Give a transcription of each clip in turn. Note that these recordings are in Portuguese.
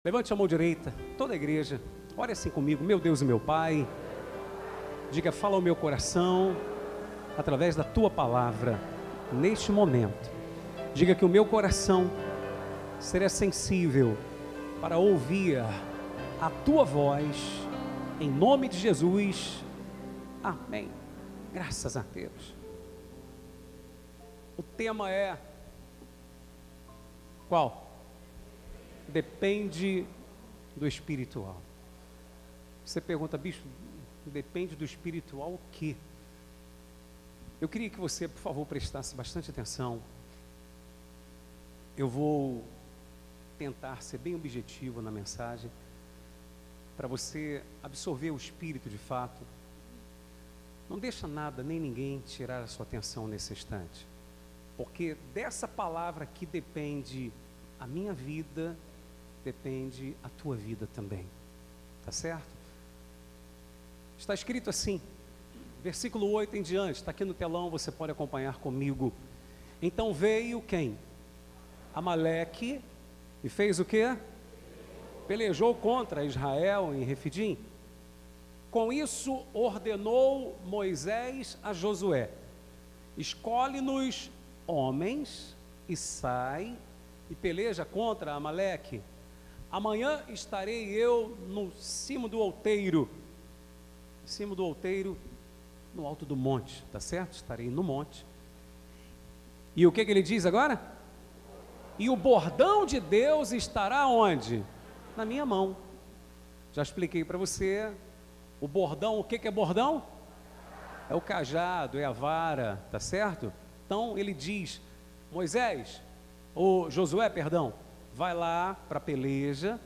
Levante a mão direita, toda a igreja, ore assim comigo. Meu Deus e meu Pai, diga, fala ao meu coração, através da Tua palavra, neste momento. Diga que o meu coração será sensível para ouvir a Tua voz, em nome de Jesus, amém. Graças a Deus. O tema é, qual? Depende do espiritual. Você pergunta, bicho, depende do espiritual o quê? Eu queria que você, por favor, prestasse bastante atenção. Eu vou tentar ser bem objetivo na mensagem, para você absorver o espírito de fato. Não deixa nada, nem ninguém tirar a sua atenção nesse instante, porque dessa palavra aqui depende a minha vida, depende a tua vida também, tá certo? Está escrito assim, versículo 8 em diante, está aqui no telão, você pode acompanhar comigo. Então veio quem? Amaleque, e fez o quê? Pelejou contra Israel em Refidim. Com isso ordenou Moisés a Josué: escolhe-nos homens e sai e peleja contra Amaleque. Amanhã estarei eu no cimo do outeiro, no alto do monte, tá certo? Estarei no monte. E o que ele diz agora? E o bordão de Deus estará onde? Na minha mão. Já expliquei para você. O bordão, o que é bordão? É o cajado, é a vara, tá certo? Então ele diz, Moisés, ou Josué, perdão, vai lá para a peleja,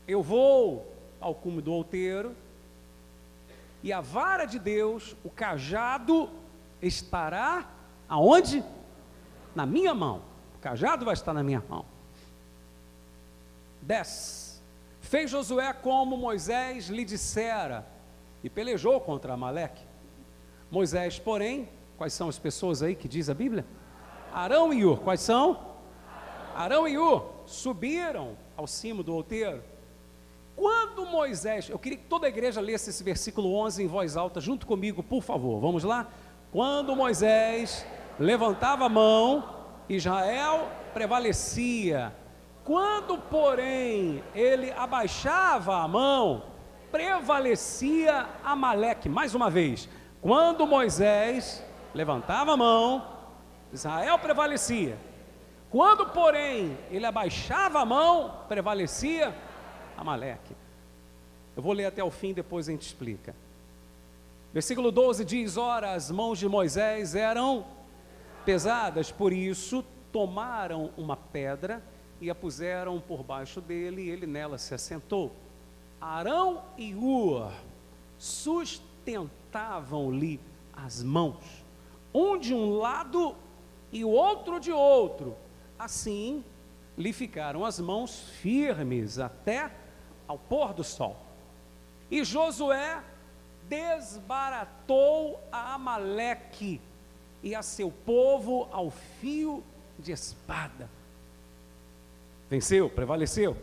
eu vou ao cume do outeiro, e a vara de Deus, o cajado, estará aonde? Na minha mão. O cajado vai estar na minha mão. 10. Fez Josué como Moisés lhe dissera, e pelejou contra Amaleque. Moisés, porém, quais são as pessoas aí que diz a Bíblia? Arão e Hur, quais são? Arão e Hur subiram ao cimo do outeiro. Quando Moisés, eu queria que toda a igreja lesse esse versículo 11 em voz alta junto comigo, por favor, vamos lá? Quando Moisés levantava a mão, Israel prevalecia. Quando, porém, ele abaixava a mão, prevalecia Amaleque. Mais uma vez, quando Moisés levantava a mão, Israel prevalecia. Quando, porém, ele abaixava a mão, prevalecia Amaleque. Eu vou ler até o fim, depois a gente explica. Versículo 12 diz, ora, as mãos de Moisés eram pesadas, por isso tomaram uma pedra e a puseram por baixo dele, e ele nela se assentou. Arão e Hur sustentavam-lhe as mãos, um de um lado e o outro de outro. Assim lhe ficaram as mãos firmes até ao pôr do sol. E Josué desbaratou a Amaleque e a seu povo ao fio de espada. Venceu, prevaleceu.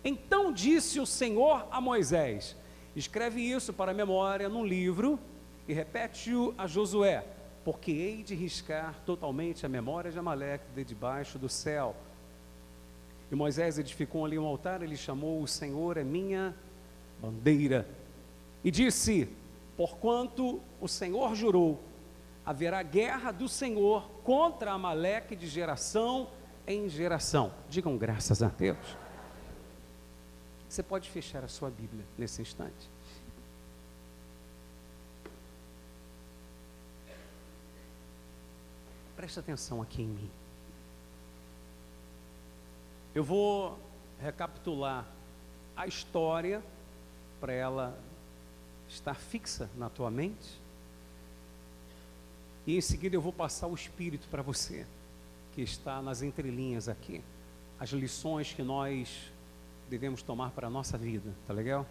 Então disse o Senhor a Moisés, escreve isso para a memória num livro e repete-o a Josué, porque hei de riscar totalmente a memória de Amaleque de debaixo do céu. E Moisés edificou ali um altar, ele chamou o Senhor é minha bandeira. E disse, porquanto o Senhor jurou, haverá guerra do Senhor contra Amaleque de geração em geração. Digam graças a Deus. Você pode fechar a sua Bíblia nesse instante. Preste atenção aqui em mim. Eu vou recapitular a história para ela estar fixa na tua mente. E em seguida eu vou passar o Espírito para você, que está nas entrelinhas aqui. As lições que nós devemos tomar para a nossa vida, tá legal?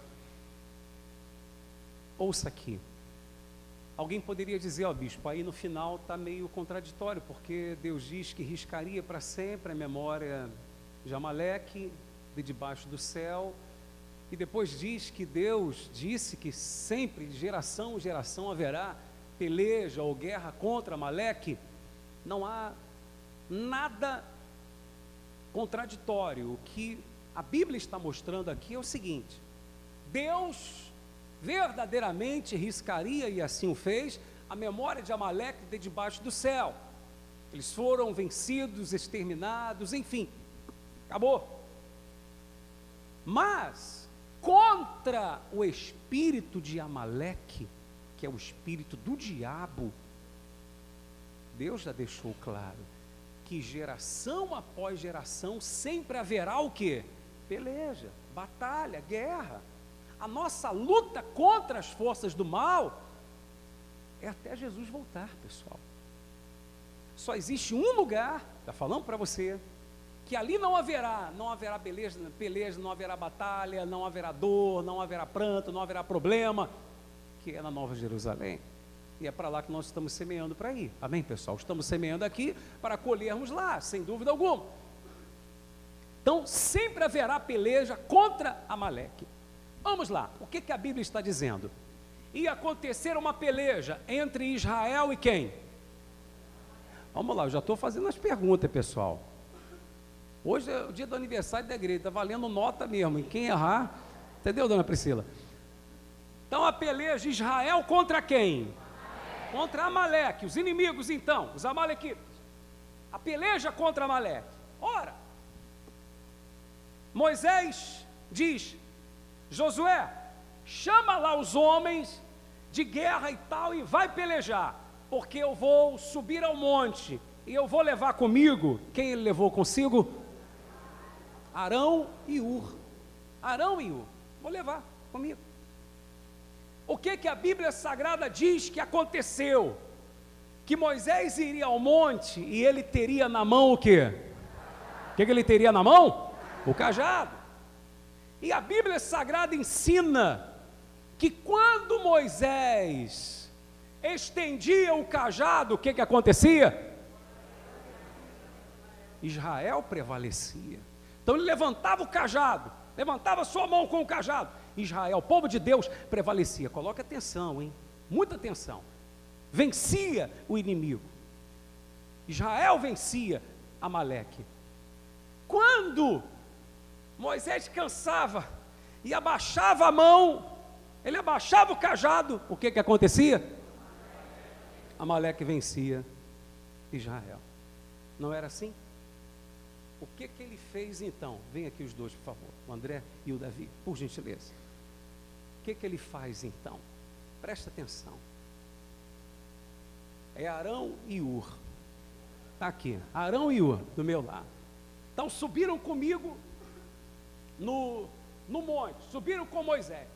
Ouça aqui. Alguém poderia dizer, ó bispo, aí no final está meio contraditório, porque Deus diz que riscaria para sempre a memória de Amaleque, de debaixo do céu, e depois diz que Deus disse que sempre, de geração em geração, haverá peleja ou guerra contra Amaleque. Não há nada contraditório. O que a Bíblia está mostrando aqui é o seguinte: Deus verdadeiramente riscaria, e assim o fez, a memória de Amaleque de debaixo do céu. Eles foram vencidos, exterminados, enfim, acabou. Mas contra o espírito de Amaleque, que é o espírito do diabo, Deus já deixou claro que geração após geração sempre haverá o quê? Peleja, batalha, guerra. A nossa luta contra as forças do mal é até Jesus voltar, pessoal. Só existe um lugar, está falando para você, que ali não haverá peleja, não haverá batalha, não haverá dor, não haverá pranto, não haverá problema, que é na Nova Jerusalém. E é para lá que nós estamos semeando para ir. Amém, pessoal? Estamos semeando aqui para colhermos lá, sem dúvida alguma. Então, sempre haverá peleja contra Amaleque. Vamos lá, o que a Bíblia está dizendo? Ia acontecer uma peleja entre Israel e quem? Vamos lá, eu já estou fazendo as perguntas, pessoal. Hoje é o dia do aniversário da igreja, está valendo nota mesmo, e quem errar, entendeu, dona Priscila? Então a peleja de Israel contra quem? Contra Amaleque, os inimigos então, os amalequitas. A peleja contra Amaleque. Ora, Moisés diz: Josué, chama lá os homens de guerra e tal e vai pelejar, porque eu vou subir ao monte e eu vou levar comigo, quem ele levou consigo? Arão e Ur. Arão e Ur, vou levar comigo. O que a Bíblia Sagrada diz que aconteceu? Que Moisés iria ao monte e ele teria na mão o quê? O que ele teria na mão? O cajado. E a Bíblia Sagrada ensina que quando Moisés estendia o cajado, o que acontecia? Israel prevalecia. Então ele levantava o cajado, levantava sua mão com o cajado. Israel, o povo de Deus, prevalecia. Coloque atenção, hein? Muita atenção. Vencia o inimigo. Israel vencia Amaleque. Quando Moisés cansava e abaixava a mão, ele abaixava o cajado, o que acontecia? Amaleque vencia Israel. Não era assim? O que ele fez então? Vem aqui os dois, por favor, o André e o Davi, por gentileza. O que ele faz então? Presta atenção. É Arão e Ur. Está aqui, Arão e Ur, do meu lado. Então subiram comigo no monte, subiram com Moisés.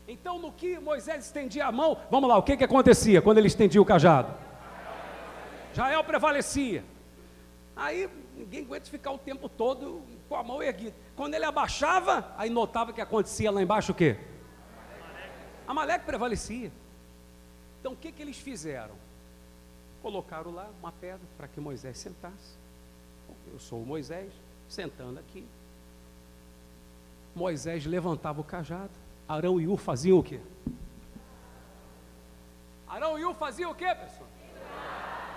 Então no que Moisés estendia a mão, vamos lá, o que acontecia quando ele estendia o cajado? Israel prevalecia. Aí ninguém aguenta ficar o tempo todo com a mão erguida. Quando ele abaixava, aí notava que acontecia lá embaixo o quê? Amaleque prevalecia. Então o que eles fizeram? Colocaram lá uma pedra para que Moisés sentasse. Eu sou o Moisés, sentando aqui. Moisés levantava o cajado. Arão e Ur faziam o quê? Arão e Ur faziam o quê, pessoal?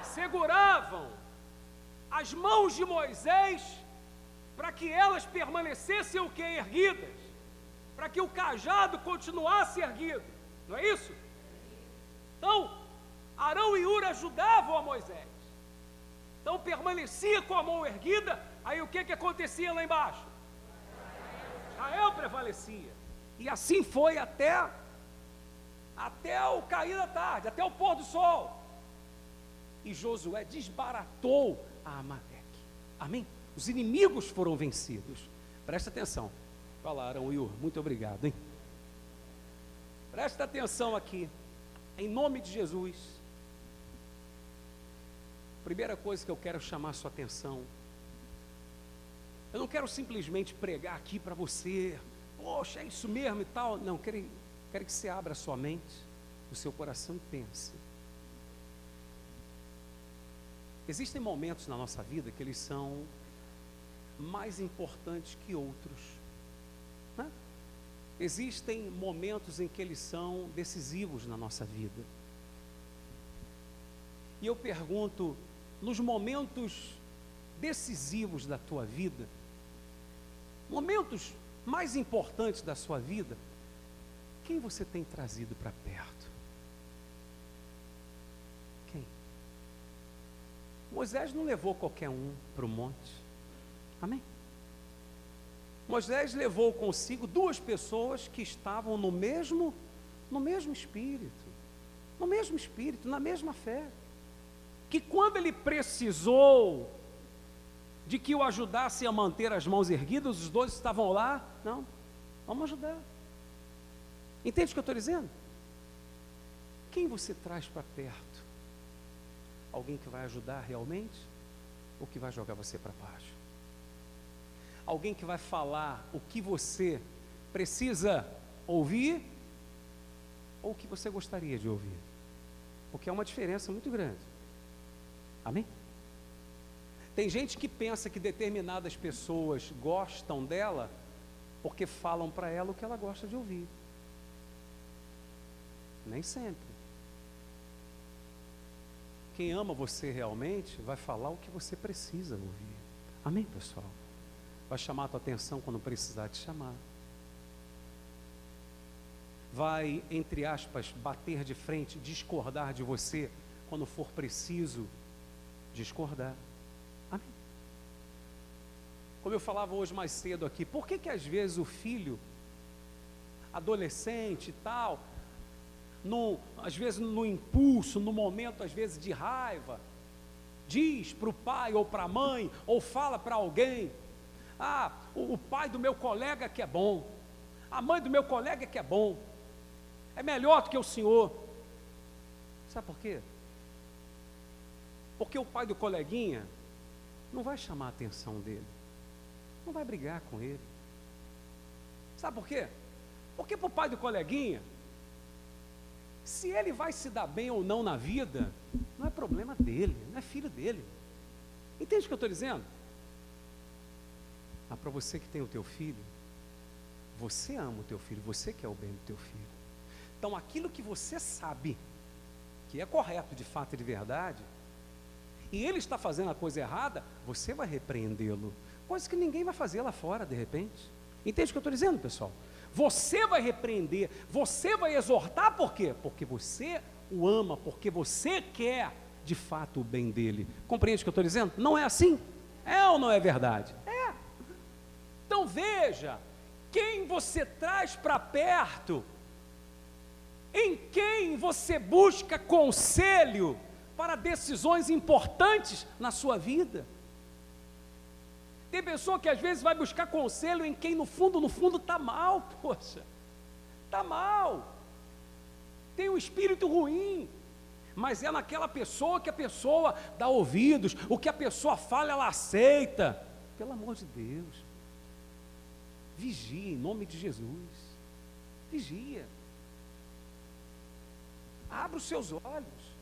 Seguravam as mãos de Moisés para que elas permanecessem o quê? Erguidas. Para que o cajado continuasse erguido. Não é isso? Então, Arão e Ur ajudavam a Moisés. Então permanecia com a mão erguida. Aí o que acontecia lá embaixo? Israel prevalecia. E assim foi até o cair da tarde, até o pôr do sol. E Josué desbaratou a Amaleque. Amém? Os inimigos foram vencidos. Presta atenção. Falaram, Ur, muito obrigado, hein? Presta atenção aqui. Em nome de Jesus. Primeira coisa que eu quero chamar a sua atenção. Eu não quero simplesmente pregar aqui para você, poxa, é isso mesmo e tal. Não, quero que você abra a sua mente, o seu coração e pense. Existem momentos na nossa vida que eles são mais importantes que outros, né? Existem momentos em que eles são decisivos na nossa vida. E eu pergunto, nos momentos decisivos da tua vida, momentos mais importantes da sua vida, quem você tem trazido para perto? Quem? Moisés não levou qualquer um para o monte. Amém? Moisés levou consigo duas pessoas que estavam no mesmo espírito, na mesma fé, que quando ele precisou de que o ajudasse a manter as mãos erguidas, os dois estavam lá, não, vamos ajudar. Entende o que eu estou dizendo? Quem você traz para perto? Alguém que vai ajudar realmente? Ou que vai jogar você para baixo? Alguém que vai falar o que você precisa ouvir? Ou o que você gostaria de ouvir? Porque é uma diferença muito grande. Amém? Tem gente que pensa que determinadas pessoas gostam dela porque falam para ela o que ela gosta de ouvir. Nem sempre. Quem ama você realmente vai falar o que você precisa ouvir. Amém, pessoal? Vai chamar a tua atenção quando precisar te chamar. Vai, entre aspas, bater de frente, discordar de você quando for preciso discordar. Amém? Como eu falava hoje mais cedo aqui, por que às vezes o filho, adolescente e tal, às vezes no impulso, no momento às vezes de raiva, diz para o pai ou para a mãe, ou fala para alguém: ah, o pai do meu colega que é bom, a mãe do meu colega que é bom, é melhor do que o senhor. Sabe por quê? Porque o pai do coleguinha não vai chamar a atenção dele, não vai brigar com ele. Sabe por quê? Porque para o pai do coleguinha, se ele vai se dar bem ou não na vida, não é problema dele, não é filho dele. Entende o que eu estou dizendo? Para você que tem o teu filho, você ama o teu filho, você quer o bem do teu filho. Então aquilo que você sabe que é correto de fato e de verdade, e ele está fazendo a coisa errada, você vai repreendê-lo, coisa que ninguém vai fazer lá fora de repente. Entende o que eu estou dizendo, pessoal? Você vai repreender, você vai exortar, por quê? Porque você o ama, porque você quer de fato o bem dele. Compreende o que eu estou dizendo? Não é assim? É ou não é verdade? É. Então veja, quem você traz para perto, em quem você busca conselho para decisões importantes na sua vida. Tem pessoa que às vezes vai buscar conselho em quem no fundo está mal, poxa, está mal, tem um espírito ruim, mas é naquela pessoa que a pessoa dá ouvidos, o que a pessoa fala ela aceita. Pelo amor de Deus, vigia em nome de Jesus, vigia, abra os seus olhos.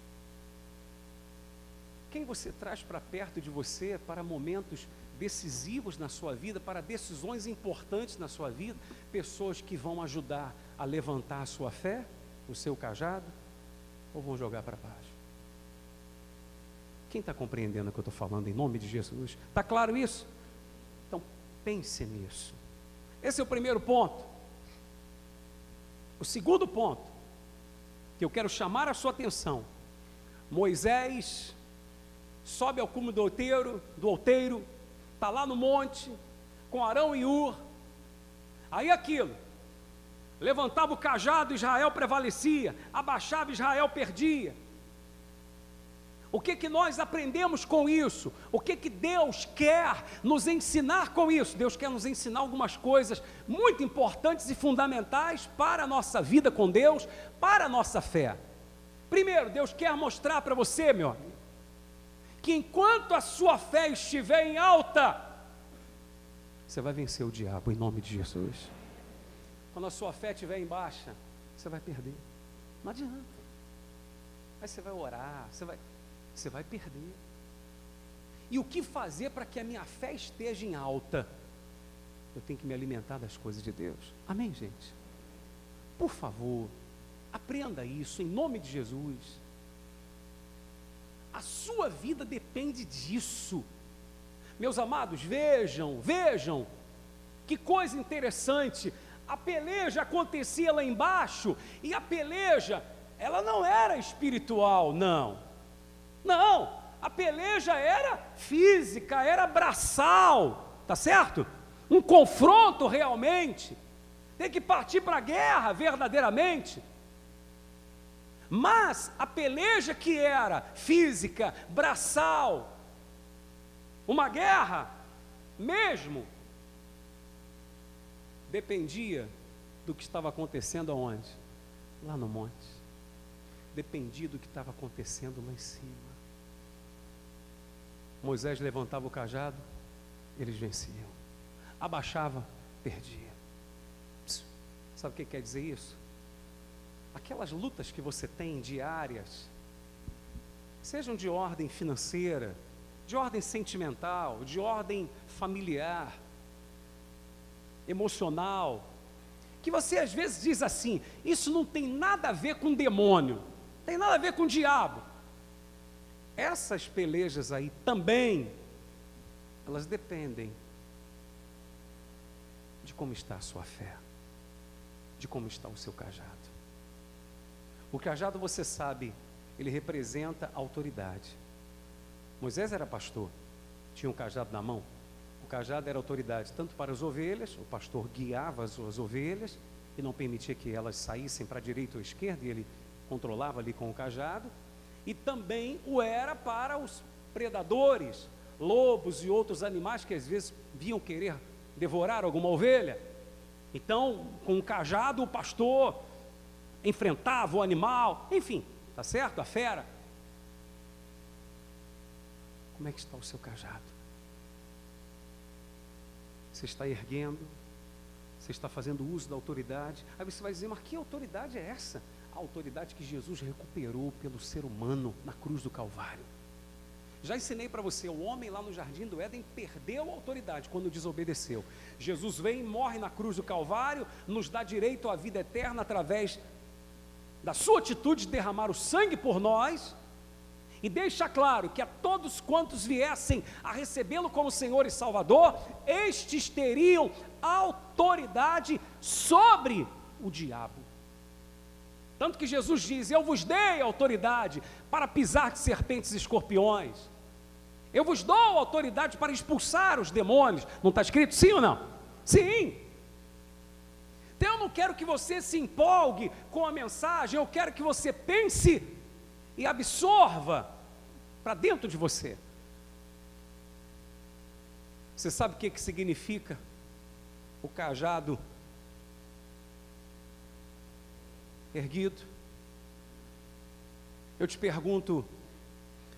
Quem você traz para perto de você para momentos decisivos na sua vida, para decisões importantes na sua vida, pessoas que vão ajudar a levantar a sua fé, o seu cajado, ou vão jogar para baixo? Quem está compreendendo o que eu estou falando em nome de Jesus? Está claro isso? Então pense nisso. Esse é o primeiro ponto. O segundo ponto que eu quero chamar a sua atenção: Moisés sobe ao cume do outeiro, está lá no monte, com Arão e Hur. Aí aquilo, levantava o cajado, Israel prevalecia, abaixava, Israel perdia. O que nós aprendemos com isso? O que Deus quer nos ensinar com isso? Deus quer nos ensinar algumas coisas muito importantes e fundamentais para a nossa vida com Deus, para a nossa fé. Primeiro, Deus quer mostrar para você, meu amigo, que enquanto a sua fé estiver em alta, você vai vencer o diabo em nome de Jesus. Quando a sua fé estiver em baixa, você vai perder. Não adianta. Aí você vai orar, você vai perder. E o que fazer para que a minha fé esteja em alta? Eu tenho que me alimentar das coisas de Deus. Amém, gente? Por favor, aprenda isso em nome de Jesus. A sua vida depende disso. Meus amados, vejam, que coisa interessante. A peleja acontecia lá embaixo, e a peleja, ela não era espiritual, não. A peleja era física, era braçal, tá certo? Um confronto realmente. Tem que partir para a guerra verdadeiramente. Mas a peleja que era física, braçal, uma guerra mesmo, dependia do que estava acontecendo aonde? Lá no monte. Dependia do que estava acontecendo lá em cima. Moisés levantava o cajado, eles venciam. Abaixava, perdia. Sabe o que quer dizer isso? Aquelas lutas que você tem diárias, sejam de ordem financeira, de ordem sentimental, de ordem familiar, emocional, que você às vezes diz assim, isso não tem nada a ver com demônio, não tem nada a ver com o diabo. Essas pelejas aí também, elas dependem de como está a sua fé, de como está o seu cajado. O cajado, você sabe, ele representa a autoridade. Moisés era pastor, tinha um cajado na mão. O cajado era autoridade, tanto para as ovelhas, o pastor guiava as ovelhas e não permitia que elas saíssem para a direita ou a esquerda, e ele controlava ali com o cajado, e também o era para os predadores, lobos e outros animais que às vezes vinham querer devorar alguma ovelha. Então, com o cajado, o pastor enfrentava o animal, enfim, tá certo? A fera. Como é que está o seu cajado? Você está erguendo? Você está fazendo uso da autoridade? Aí você vai dizer, mas que autoridade é essa? A autoridade que Jesus recuperou pelo ser humano na cruz do Calvário. Já ensinei para você, o homem lá no jardim do Éden perdeu a autoridade quando desobedeceu. Jesus vem, morre na cruz do Calvário, nos dá direito à vida eterna através da sua atitude de derramar o sangue por nós, e deixa claro que a todos quantos viessem a recebê-lo como Senhor e Salvador, estes teriam autoridade sobre o diabo. Tanto que Jesus diz, eu vos dei autoridade para pisar de serpentes e escorpiões, eu vos dou autoridade para expulsar os demônios. Não está escrito sim ou não? Sim. Então eu não quero que você se empolgue com a mensagem, eu quero que você pense e absorva para dentro de você. Você sabe o que significa o cajado erguido? Eu te pergunto,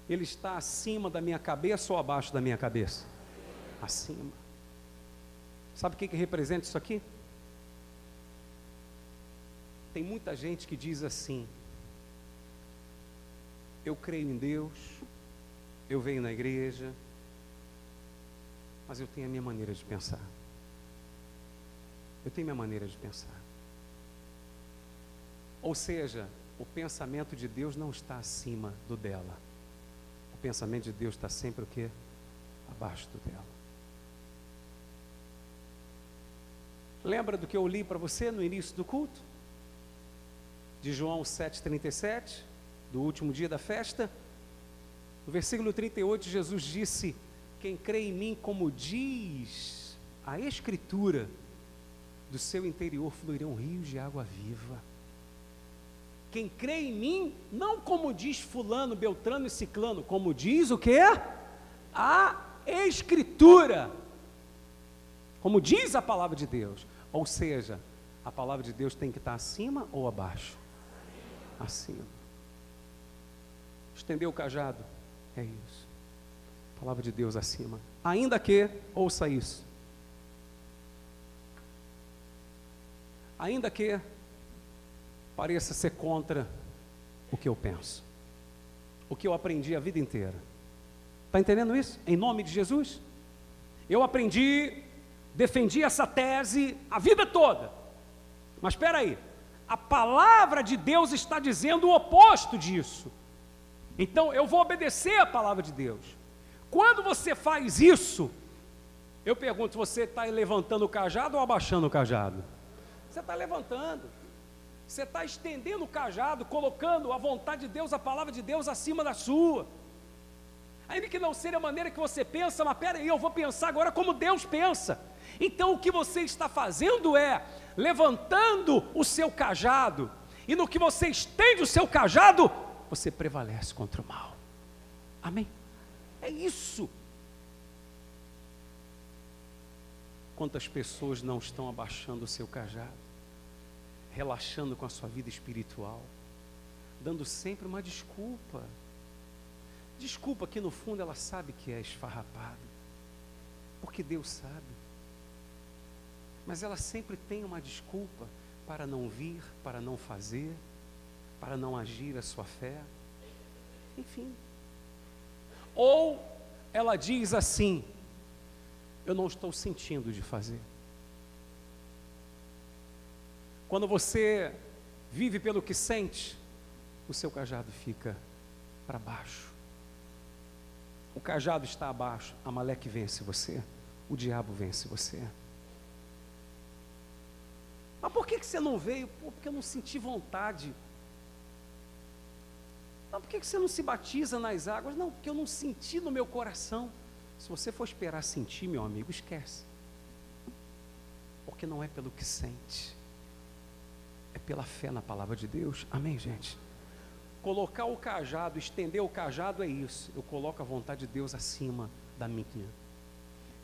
ele está acima da minha cabeça ou abaixo da minha cabeça? Acima. Sabe o que representa isso aqui? Tem muita gente que diz assim, eu creio em Deus, eu venho na igreja, mas eu tenho a minha maneira de pensar. Eu tenho minha maneira de pensar. Ou seja, o pensamento de Deus não está acima do dela. O pensamento de Deus está sempre o quê? Abaixo do dela. Lembra do que eu li para você no início do culto? De João 7,37, do último dia da festa. No versículo 38, Jesus disse, quem crê em mim, como diz a Escritura, do seu interior fluirão rios de água viva. Quem crê em mim, não como diz fulano, beltrano e ciclano, como diz o quê? A Escritura. Como diz a palavra de Deus. Ou seja, a palavra de Deus tem que estar acima ou abaixo? Acima. Estendeu o cajado? É isso. A palavra de Deus acima. Ainda que, ouça isso. Ainda que pareça ser contra o que eu penso, o que eu aprendi a vida inteira. Está entendendo isso? Em nome de Jesus. Eu aprendi, defendi essa tese a vida toda. Mas espera aí, a palavra de Deus está dizendo o oposto disso. Então eu vou obedecer a palavra de Deus. Quando você faz isso, eu pergunto, você está levantando o cajado ou abaixando o cajado? Você está levantando. Você está estendendo o cajado, colocando a vontade de Deus, a palavra de Deus acima da sua. Ainda que não seja a maneira que você pensa, mas peraí, eu vou pensar agora como Deus pensa. Então o que você está fazendo é levantando o seu cajado, e no que você estende o seu cajado, você prevalece contra o mal. Amém? É isso. Quantas pessoas não estão abaixando o seu cajado, relaxando com a sua vida espiritual, dando sempre uma desculpa. Desculpa que no fundo ela sabe que é esfarrapada, porque Deus sabe. Mas ela sempre tem uma desculpa para não vir, para não fazer, para não agir a sua fé. Enfim. Ou ela diz assim: eu não estou sentindo de fazer. Quando você vive pelo que sente, o seu cajado fica para baixo. O cajado está abaixo, Amaleque vence você, o diabo vence você. Mas por que você não veio? Porque eu não senti vontade. Não, por que você não se batiza nas águas? Não, porque eu não senti no meu coração. Se você for esperar sentir, meu amigo, esquece. Porque não é pelo que sente, é pela fé na palavra de Deus. Amém, gente? Colocar o cajado, estender o cajado é isso. Eu coloco a vontade de Deus acima da minha.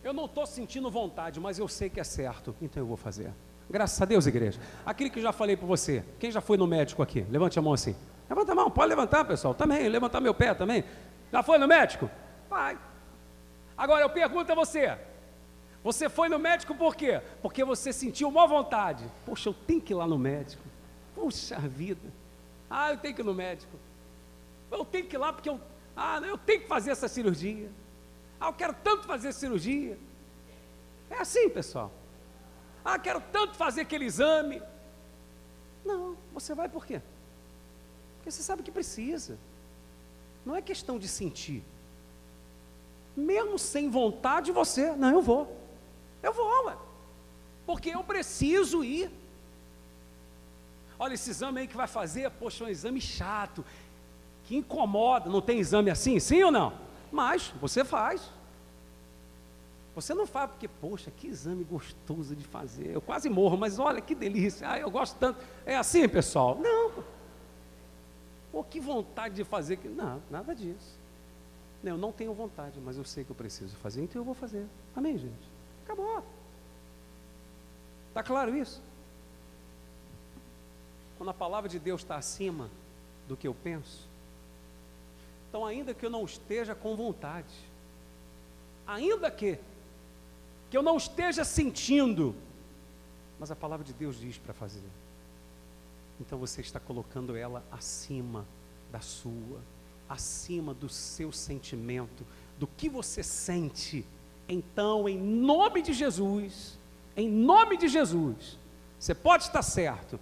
Eu não estou sentindo vontade, mas eu sei que é certo, então eu vou fazer. Graças a Deus, igreja. Aquilo que eu já falei para você. Quem já foi no médico aqui? Levante a mão assim. Levanta a mão, pode levantar, pessoal. Também, levantar meu pé também. Já foi no médico? Vai. Agora eu pergunto a você. Você foi no médico por quê? Porque você sentiu má vontade. Poxa, eu tenho que ir lá no médico. Puxa vida. Eu tenho que ir no médico. Eu tenho que ir lá porque eu tenho que fazer essa cirurgia. Eu quero tanto fazer cirurgia. É assim, pessoal. Quero tanto fazer aquele exame. Não, você vai por quê? Porque você sabe que precisa. Não é questão de sentir. Mesmo sem vontade você, não, eu vou, ué. Porque eu preciso ir. Olha, esse exame aí que vai fazer, poxa, é um exame chato, que incomoda. Não tem exame assim, sim ou não? Mas você faz. Você não faz porque, poxa, que exame gostoso de fazer. Eu quase morro, mas olha que delícia. Eu gosto tanto. É assim, pessoal? Não. Pô, que vontade de fazer. Não, nada disso. Eu não tenho vontade, mas eu sei que eu preciso fazer, então eu vou fazer. Amém, gente? Acabou. Está claro isso? Quando a palavra de Deus está acima do que eu penso, então ainda que eu não esteja com vontade, ainda que eu não esteja sentindo, mas a palavra de Deus diz para fazer, então você está colocando ela acima da sua, acima do seu sentimento, do que você sente. Então, em nome de Jesus, você pode estar certo,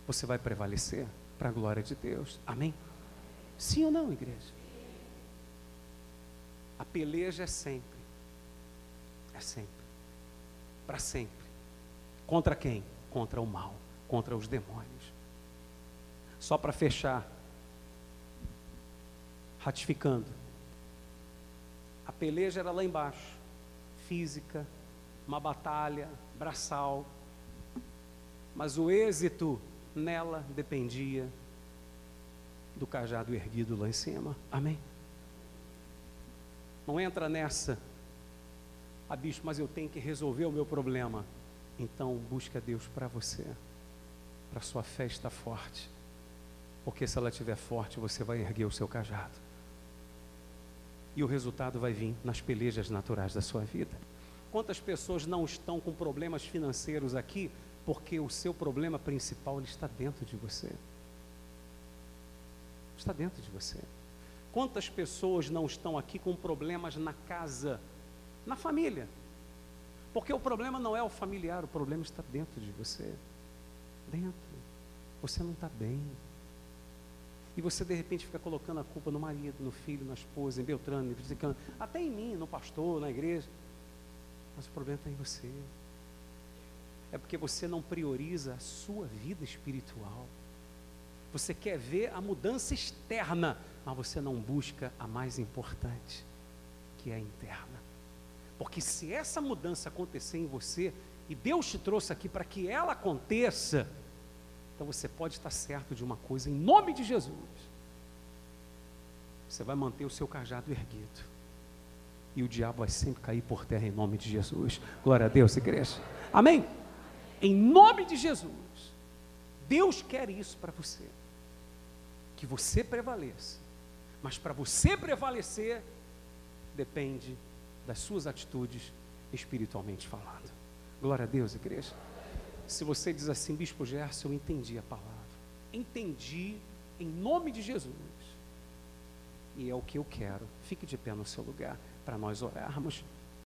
você vai prevalecer para a glória de Deus. Amém? Sim ou não, igreja? A peleja é sempre, para sempre. Contra quem? Contra o mal, contra os demônios. Só para fechar, ratificando, a peleja era lá embaixo, física, uma batalha braçal, mas o êxito nela dependia do cajado erguido lá em cima. Amém? Não entra nessa, bispo, mas eu tenho que resolver o meu problema. Então busque a Deus para você, para sua fé estar forte, porque se ela estiver forte, você vai erguer o seu cajado, e o resultado vai vir nas pelejas naturais da sua vida. Quantas pessoas não estão com problemas financeiros aqui, porque o seu problema principal ele está dentro de você. Está dentro de você. Quantas pessoas não estão aqui com problemas na casa, na família? Porque o problema não é o familiar, o problema está dentro de você. Dentro. Você não está bem. E você de repente fica colocando a culpa no marido, no filho, na esposa, em Beltrano, em Ciclano, até em mim, no pastor, na igreja. Mas o problema está em você. É porque você não prioriza a sua vida espiritual. Você quer ver a mudança externa, mas você não busca a mais importante, que é a interna. Porque se essa mudança acontecer em você, e Deus te trouxe aqui para que ela aconteça, então você pode estar certo de uma coisa, em nome de Jesus. Você vai manter o seu cajado erguido. E o diabo vai sempre cair por terra em nome de Jesus. Glória a Deus, igreja. Amém? Em nome de Jesus. Deus quer isso para você. Que você prevaleça. Mas para você prevalecer, depende das suas atitudes espiritualmente falando. Glória a Deus, igreja. Se você diz assim, Bispo Gerson, eu entendi a palavra. Entendi em nome de Jesus. E é o que eu quero. Fique de pé no seu lugar para nós orarmos.